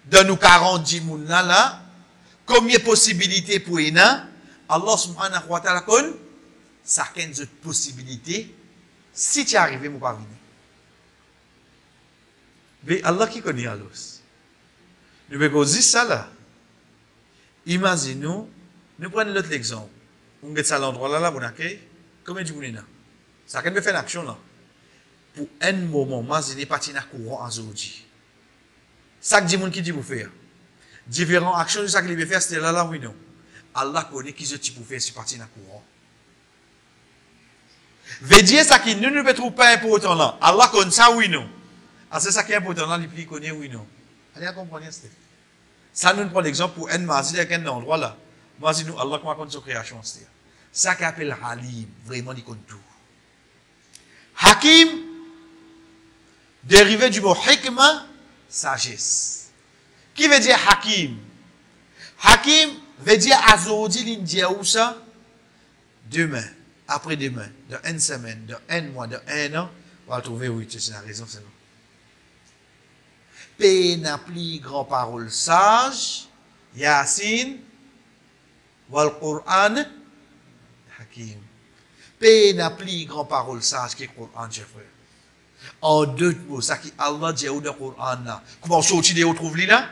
Dans nous 40 moun là, combien de possibilités pour il y a? Allah subhanahu wa ta'ala connaît ça 15 possibilités si tu es arrivé, mon pas venir. Mais Allah qui connaît Allah. Nous pouvons dire ça là. Imaginez-nous, nous prenons l'autre exemple. On met ça à l'endroit là, pour accueil. Combien de monde là? Ça quand même fait une action là. Pour un moment, imaginez partir dans courant en aujourd'hui. Ça que dit monde qui dit pour faire. Différentes actions de ça qu'il veut faire, c'était là, oui, non. Allah connaît qui je pour faire si partir dans courant. Veut dire ça qui ne peut trouver pas important là. Allah connaît ça, oui, non. Ah, c'est ça qui est important là, il connaît, oui, non. Allez, comprenez ça. Ça nous prend l'exemple pour un mazid avec un endroit là. Mazid nous, Allah comment connaît sa création. Ça qu'on appelle Halim, vraiment, il connaît tout. Hakim, dérivé du mot hikma, sagesse. Qui veut dire Hakim? Hakim veut dire Azodi l'India ou ça? Demain, après-demain, dans une semaine, dans un mois, dans un an, on va trouver, oui, c'est la raison, c'est bon. Pena pli grand parole sage, Yasin, wal Qur'an, Hakim. Pena pli grand parole sage qui est Qur'an, chef frère. En deux mots, ça qui Allah dit au Qur'an là. Comment sortir de retrouver là?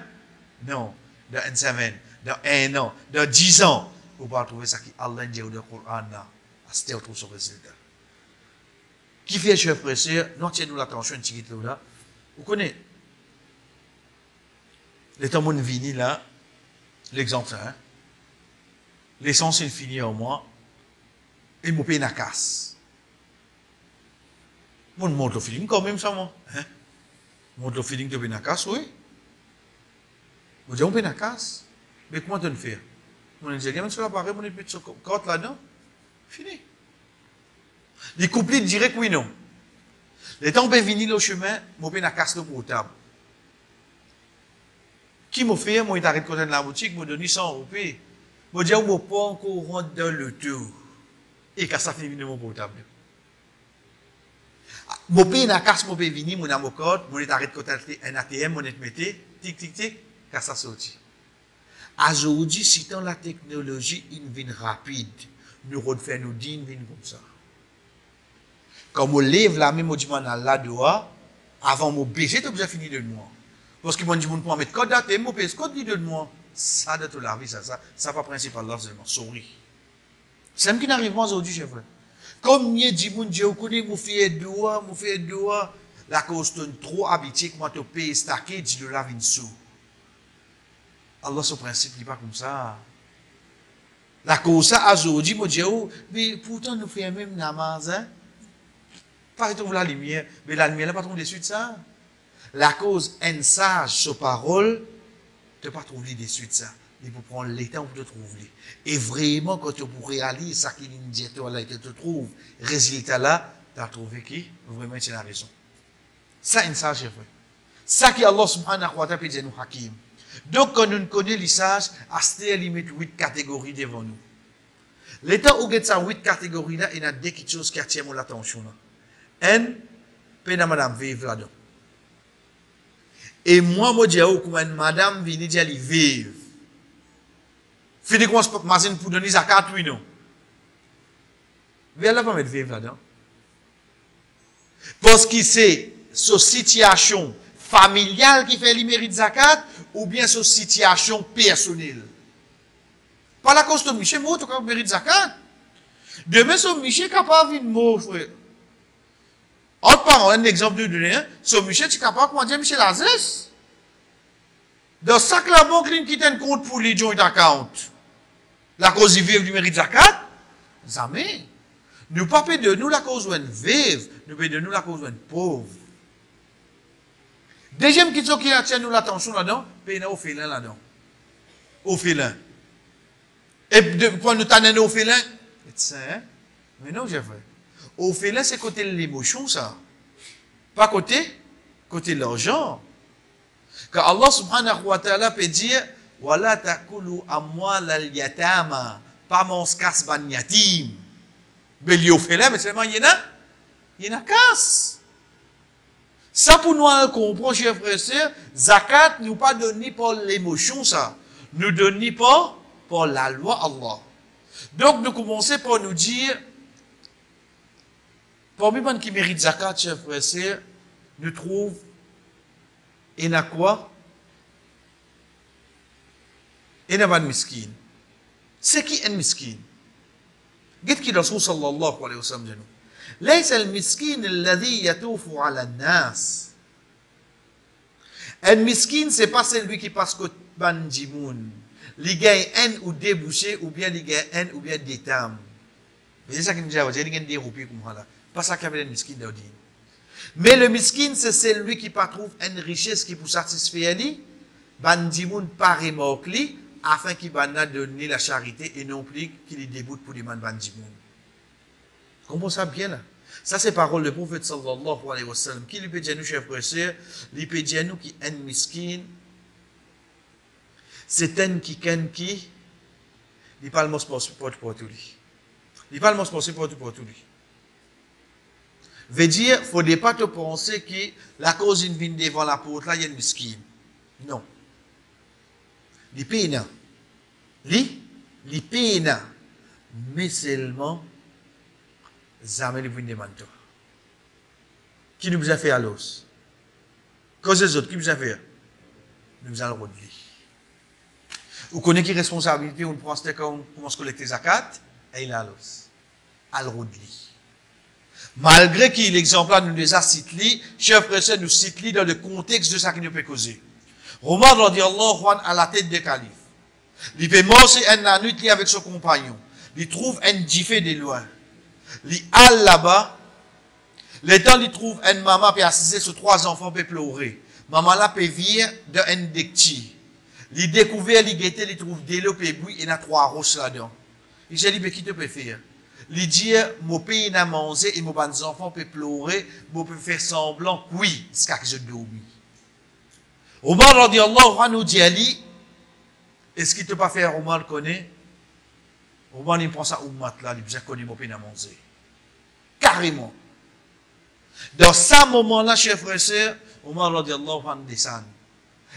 Non. Dans une semaine, dans un an, dans 10 ans, vous pouvez trouver ça qui Allah dit au Qur'an là. C'était autre son résultat. Qui fait, chef frère, non, tiens-nous l'attention, un petit peu là. Vous connaissez? Les temps mon vini là, l'exemple, hein? L'essence est finie en moi, et mon paye na casse. Mon monte le feeling quand même ça, moi. Hein? Monte le feeling de paye na casse, oui. Vous dites, on paye na casse. Mais comment tu le fais? Mon ingénieur, sur l'appareil, mon épée de carte là-dedans. Fini. Les couplets direct, oui, non. Les temps on vini le chemin, mon paye na casse le portable. Qui m'a fait, moi, il arrête de la boutique, m'a donné 100 roupies. M'a dit, on m'a pas encore rentré dans le tour. Et quand ça finit de mon portable. Mon pays n'a casse, mon pays vini, mon amour code, mon arrête de contacter un ATM, mon mettez, tic, tic, tic, quand ça sorti. Aujourd'hui, si dans la technologie, il vient rapide, nous refait nous dire, il vient comme ça. Quand on lève la main, on dit, là dehors, avant mon baisser, tu as déjà fini de moi. Parce que mon dit, on mettre code d'ATM, mon pays, code de moi. Ça, de toute la vie, ça pas principal là seulement. Sorry. C'est ce qui n'arrive pas aujourd'hui, chef frère. Comme nous dit, mon Dieu, vous connaissez, vous faites doigt, la cause est trop habituée, que moi, tu payes stacké, $10 vient sous. Allah, son principe, il n'est pas comme ça. La cause, ça, aujourd'hui, mon Dieu, mais pourtant, nous faisons même namaz, hein. Pas trouver la lumière, mais la lumière, elle n'a pas trouvé dessus de ça. La cause, un sage, sa parole, tu ne pas trouver dessus de ça. Il faut prendre le temps pour te trouver. Et vraiment, quand tu pourrais réaliser ça qui dit là, que tu trouves, résultat là, tu as trouvé qui? Vraiment, c'est la raison. Ça, un sage, frère. Ça qui Allah subhanahu wa ta'ala peut dire nous hakim. Donc, quand nous connaissons les sages, à cette limite 8 catégories devant nous. L'état où il y a 8 catégories là, il y a deux choses qui attirent mon attention là. Un, peine madame vive là-dedans. Et moi, je dis, comment madame vient dire, elle vive. Fini comment je machine pour donner zakat, oui, non. Mais elle n'a pas mettre vivre là-dedans. Parce que c'est sa situation familiale qui fait le mérite zakat, ou bien sa situation personnelle. Par la cause de Michel, moi, tu as mérite zakat. Demain, ce Michel est capable de mot, frère. Autre part, un exemple de donner, ce Michel, tu es capable de dire Michel Azès. Dans chaque la banque, qui t'a un compte pour les joint account. La cause du vivre du mérite zakat, jamais. Nous pas de nous la cause où vive, nous de nous la cause où pauvre. Deuxième question qui attire nous l'attention là-dedans, paye au félin là-dedans. Au félin. Et quand nous t'en au félin, c'est ça, hein? Mais non, j'ai fait. Au fait là, c'est côté l'émotion, ça. Pas côté l'argent. Car Allah subhanahu wa ta'ala peut dire, wala takulu amwal al-yatama, pas mon casse ban yatim. Mais il fait là, mais seulement il y en a casse. Ça pour nous comprendre, chers frères et sœurs, zakat nous pas donné par l'émotion, ça. Nous donné par la loi Allah. Donc nous commençons par nous dire, parmi les gens qui méritent zakat, chers frères et sœurs, nous trouvons, il y a quoi? Il y a un miskin. C'est qui un miskin? Qu'est-ce que Rasul sallallahu alayhi wa sallam dit? ليس المسكين الذي يطوف على الناس. Un miskin, c'est pas celui qui passe côté bandimoun. Il gagne un ou deux bouchées, ou bien il gagne un ou bien des tames. C'est ça qui nous dit, il gagne des roupies comme ça. Pas ça qu'il y avait un miskin dans le din. Mais le miskin, c'est celui qui pas trouve une richesse qui peut satisfaire lui, bandimoun par remorque lui, afin qu'il va donner la charité et non plus qu'il déboute pour les man bandimoun. Comment ça bien là? Ça c'est parole du prophète sallallahu alayhi wa sallam. Qui lui peut dire nous, chers frères et sœurs, lui peut dire nous qui est un miskin, c'est un qui, il parle mot pour tout lui. Il parle mot pour tout lui. Veut dire, faudrait pas te penser que la cause une vient devant la porte là, il y a un miskin. Non. Il peine. Il peine. Mais seulement, jamais il vient demander. Qui nous a fait à l'os? Cause des autres, qui nous a fait? Nous allons le redire. Vous connaissez qui responsabilité, on prend ce qu'on commence à collecter zakat, et il a l'os. À le redire. Malgré qu'il l'exemple nous les a cités, chers frères et sœurs, nous citent dans le contexte de ça qui nous peut causer. Omar radiallahu anhu à la tête des califes. Il peut manger un nuit avec son compagnon. Il trouve un diffé de loin. Il alle là-bas. Le temps il trouve une maman peut assister sur 3 enfants peut pleurer. Maman là peut vivre d'un decti. Il découvre, il guette, il trouve des lots peut bouillir et il y a 3 roches là-dedans. Il dit, mais qui te peut faire? Il dit, mon pays n'a mangé et mon enfants peut pleurer, mon peut faire semblant, oui, c'est ce que je dormi. Omar radiallahu anhu dit, est-ce qu'il ne peut pas faire Omar le connaît? Omar il prend ça au mat là, il dit, connaît mon pays n'a mangé. Carrément. Dans ce moment-là, chers frères et sœurs, Omar radiallahu anhu descend.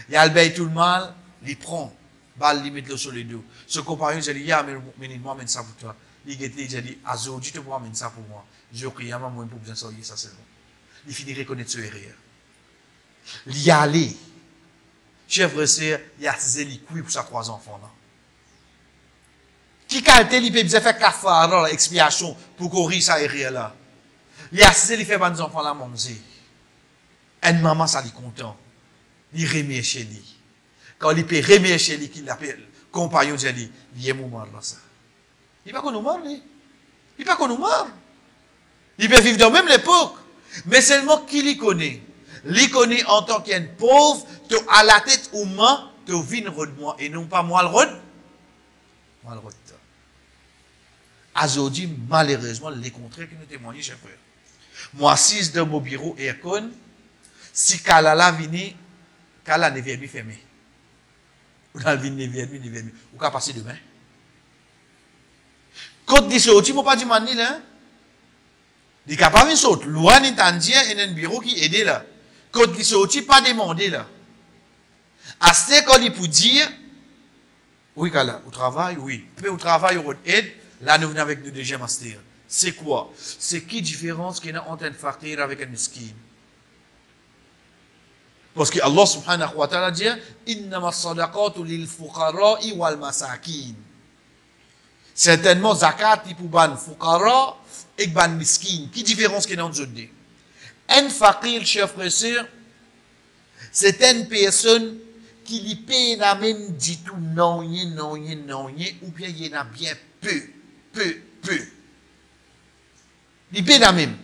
Il y a le bail tout le mal, il prend, balle, il met le sur les dos. Ce compagnon, il dit, ya, mais moi, amène ça pour toi. Il dit, Azo, tu te vois amener ça pour moi. Je prie à moi pour bien sortir ça seulement. Il finit de reconnaître ce erreur. Il y allait. Chers frères et sœurs, il a assisté les couilles pour ses 3 enfants là. Qui qualité il peut bien faire kafara, l'expiation pour courir ça erreur là. Il a assisté, il fait des enfants là manger. Une maman ça lui content. Il remet chez lui. Quand il peut remettre chez lui, qu'il l'appelle compagnon de lui, il est moment là ça. Il ne peut pas qu'on nous meure, lui. Il ne peut pas qu'on nous meure. Il peut vivre dans même l'époque. Mais seulement qui l'y connaît? L'y connaît en tant qu'un pauvre, à la tête ou main, tu vis de moi, et non pas moi le rod. Moi le rod. Aujourd'hui, malheureusement, les contraires qui nous témoignent, chers frères. Moi, assise dans mon bureau, et si Kalala vini, Kalala ne vient plus fermer. Ou dans le vin ne vient plus. Ou qu'à passer demain. Quand il sorti, il ne faut pas dire mani là. Il n'est pas venir sortir. Loin d'Indien, il y a un bureau qui aide là. Quand il sorti, pas demander là. À ce quand il peut dire, oui, Kala, au travail, oui. Mais au travail, on aide. Là, nous venons avec le deuxième master. C'est quoi? C'est qui différence qu'il y a entre un fakir avec un miskin? Parce que Allah subhanahu wa ta'ala dit, innama sadaqatu lil fuqara'i wal masakin. Certainement, zakat, il pour ban fuqara et ban miskin. Qui différence qu'il y a entre deux? Un fakir, chers frères et sœurs, c'est une personne qui lui paye la même dit tout non, ou bien il y en a bien peu. Il paye la même.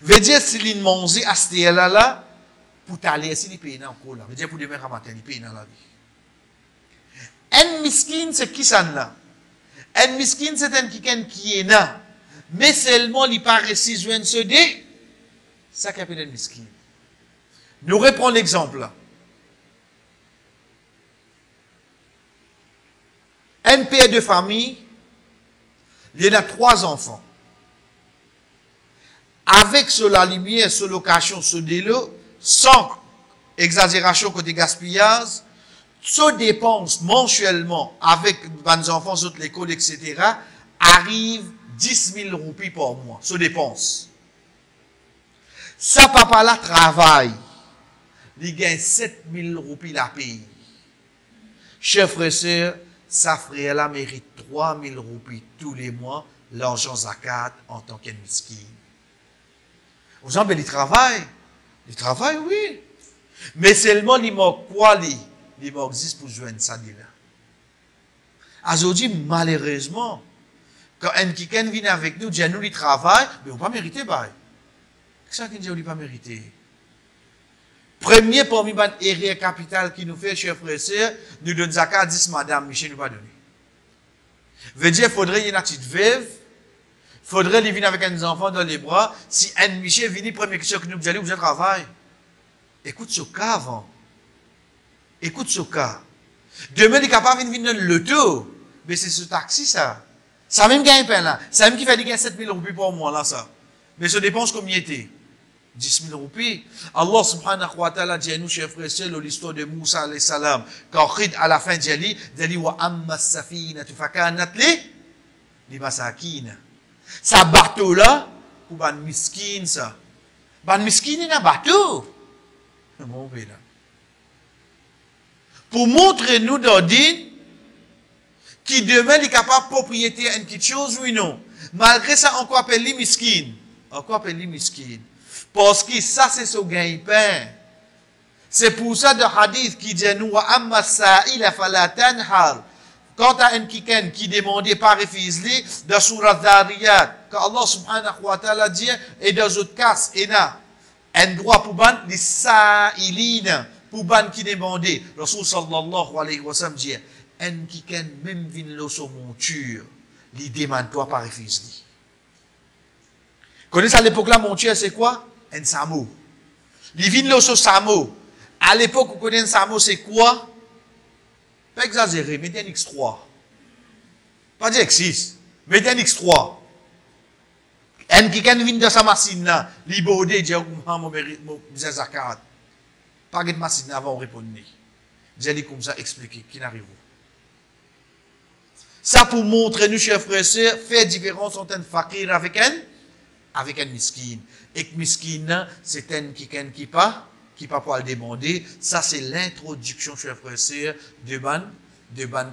Veut dire, s'il il mange à ce là, pour t'aller, s'il paye encore là. Veut dire, pour demain matin, il paye dans la vie. Un miskin, c'est qui ça là? Un miskin, c'est un qui est là. mais seulement il paraît si joindre ce dé, ça qui appelle un miskin. Nous reprenons l'exemple. Un père de famille, il a 3 enfants. Avec cela, lumière, ce location, ce délai, sans exagération côté gaspillage, ce dépense mensuellement avec les enfants, autres l'école, etc., arrive 10 000 roupies par mois. Ce dépense. Ça, papa là travaille. Il gagne 7 000 roupies la paye. Chers frères et sœurs, sa frère là mérite 3 000 roupies tous les mois, l'argent zakat en tant qu'un miskin. Vous savez, il travaille. Il travaille, oui. Mais seulement, il manque quoi, il manque 10 pour joindre ça, là. Aujourd'hui, malheureusement, quand un quelqu'un vient avec nous, dit nous, il travaille, mais on ne peut pas mériter, bah. Qu'est-ce qu'il dit, on ne peut pas mériter? Premier parmi les erreurs capitales qui nous fait, chers frères et sœurs, nous donne zakat 10, madame, Michel nous pas donné. Veut dire, il faudrait une petite veuve, il faudrait lui venir avec un enfant dans les bras. Si un Michel vient, première question que nous allons, vous travail. Écoute ce cas avant. Écoute ce cas. Demain, il est capable de venir dans le loto. Mais c'est ce taxi, ça. Ça même gagne peine là. Ça même qui fait gagner 7 000 roupies par mois là, ça. Mais ça dépense combien était? 10 000 roupies. Allah subhanahu wa ta'ala dit à nous, chers frères et sœurs, l'histoire de Moussa alayhi salam. Quand Khid à la fin dit, wa amma safina tufakanat li masakin. Ça bateau là, pour ban miskin ça. Ban miskin il a bateau. Bon, là. Pour montrer nous d'ordine, qui demain est capable de propriété une petite chose, oui non. Malgré ça, on peut appeler miskin. On peut appeler miskin. Parce que ça, c'est ce gagne-pain. C'est pour ça de hadith qui dit nous, wa amma sa'ila fala tanhar. Quant à un quelqu'un qui demandait par refusé dans Surat Dhariyat, quand Allah subhanahu wa ta'ala dit, et dans d'autres cas, il y a un droit pour ban les sa'ilina, pour ban qui demandait. Rasul sallallahu alayhi wa sallam dit, un quelqu'un même vient là sur monture, il demande toi par refusé. Connaissez à l'époque là, monture, c'est quoi? Un samo. Il vient là sur samo. À l'époque, vous connaissez un samo, c'est quoi? Pas exagéré, mettez un X3. Pas dire X6, mettez un X3. Un qui vient de sa machine là, il borde, il dit, mon zakat. Pas de machine avant de répondre. J'ai comme ça expliquer, qui n'arrive pas. Ça pour montrer, nous, chers frères et sœurs, faire différence entre un fakir avec un miskin. Et que miskin, c'est un qui pas pour le demander. Ça, c'est l'introduction, chers frères et sœurs, de ban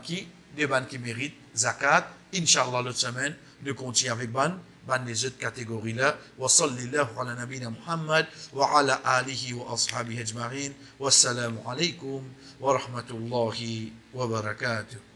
qui mérite zakat. Inch'Allah, l'autre semaine, nous continuons avec ban les autres catégories là. Wa sallallahu ala nabina Muhammad wa ala alihi wa ashabihi ajma'in. Wassalamu alaikum wa rahmatullahi wa barakatuh.